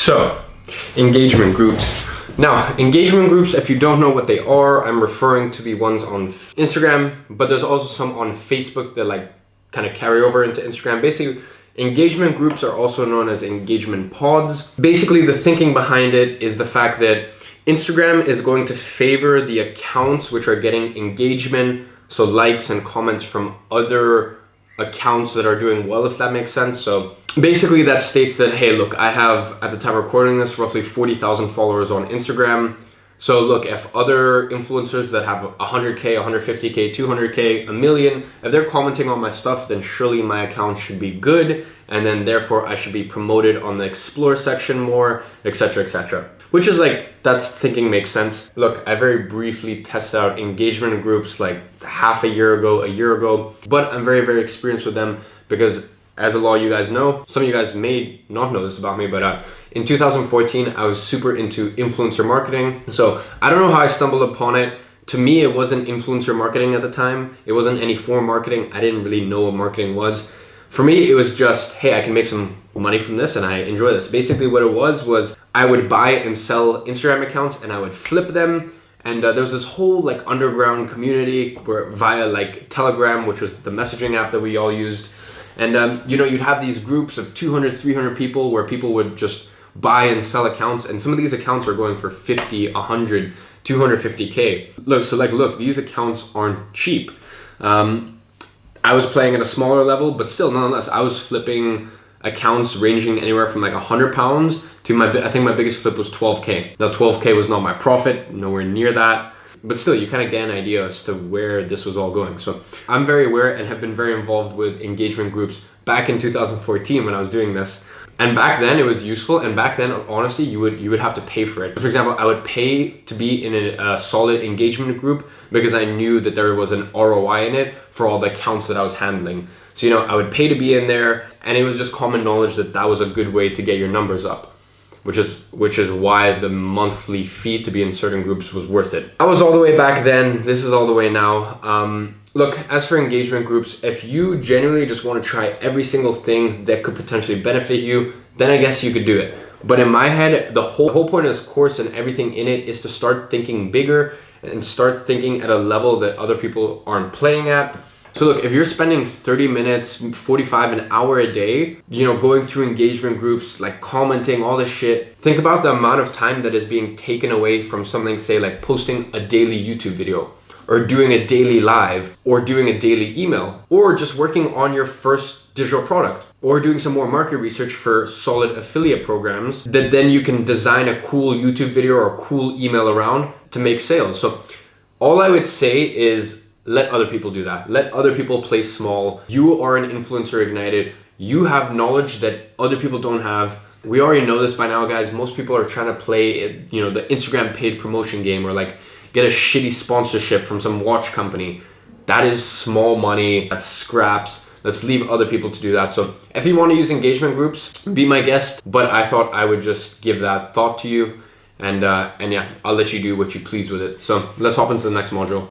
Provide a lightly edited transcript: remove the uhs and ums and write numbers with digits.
So, engagement groups. Now, engagement groups, if you don't know what they are, I'm referring to the ones on Instagram, but there's also some on Facebook that like kind of carry over into Instagram. Basically, engagement groups are also known as engagement pods. Basically, the thinking behind it is the fact that Instagram is going to favor the accounts which are getting engagement, so likes and comments from other accounts that are doing well, if that makes sense. So basically that states that, hey, look, I have, at the time of recording this, roughly 40,000 followers on Instagram. So look, if other influencers that have 100K, 150K, 200K, a million, if they're commenting on my stuff, then surely my account should be good. And then therefore I should be promoted on the explore section more, etc., etc. Which is like, that thinking makes sense. Look, I very briefly tested out engagement groups like half a year ago, but I'm very, very experienced with them because, as a lot of you guys know, some of you guys may not know this about me, but in 2014, I was super into influencer marketing. So I don't know how I stumbled upon it. To me, it wasn't influencer marketing at the time. It wasn't any form marketing. I didn't really know what marketing was. For me, it was just, hey, I can make some money from this and I enjoy this. Basically what it was I would buy and sell Instagram accounts and I would flip them. And there was this whole like underground community where via like Telegram, which was the messaging app that we all used. And you know, you'd have these groups of 200, 300 people where people would just buy and sell accounts. And some of these accounts are going for 50, 100, 250K. Look, these accounts aren't cheap. I was playing at a smaller level, but still, nonetheless, I was flipping accounts ranging anywhere from like £100 to I think my biggest flip was 12K. Now 12K was not my profit, nowhere near that, but still you kind of get an idea as to where this was all going. So I'm very aware and have been very involved with engagement groups back in 2014 when I was doing this. And back then it was useful, and back then honestly you would have to pay for it. For example, I would pay to be in a solid engagement group because I knew that there was an ROI in it for all the accounts that I was handling. So you know, I would pay to be in there, and it was just common knowledge that that was a good way to get your numbers up, which is why the monthly fee to be in certain groups was worth it. That was all the way back then. This is all the way now. Look, as for engagement groups, if you genuinely just want to try every single thing that could potentially benefit you, then I guess you could do it. But in my head, the whole point of this course and everything in it is to start thinking bigger and start thinking at a level that other people aren't playing at. So look, if you're spending 30 minutes, 45, an hour a day, you know, going through engagement groups, like commenting, all this shit, think about the amount of time that is being taken away from something, say like posting a daily YouTube video, or doing a daily live, or doing a daily email, or just working on your first digital product, or doing some more market research for solid affiliate programs that then you can design a cool YouTube video or a cool email around to make sales. So all I would say is let other people do that. Let other people play small. You are an influencer ignited. You have knowledge that other people don't have. We already know this by now, guys. Most people are trying to play, you know, the Instagram paid promotion game, or like get a shitty sponsorship from some watch company. That is small money, that's scraps. Let's leave other people to do that. So if you want to use engagement groups, be my guest. But I thought I would just give that thought to you. And yeah, I'll let you do what you please with it. So let's hop into the next module.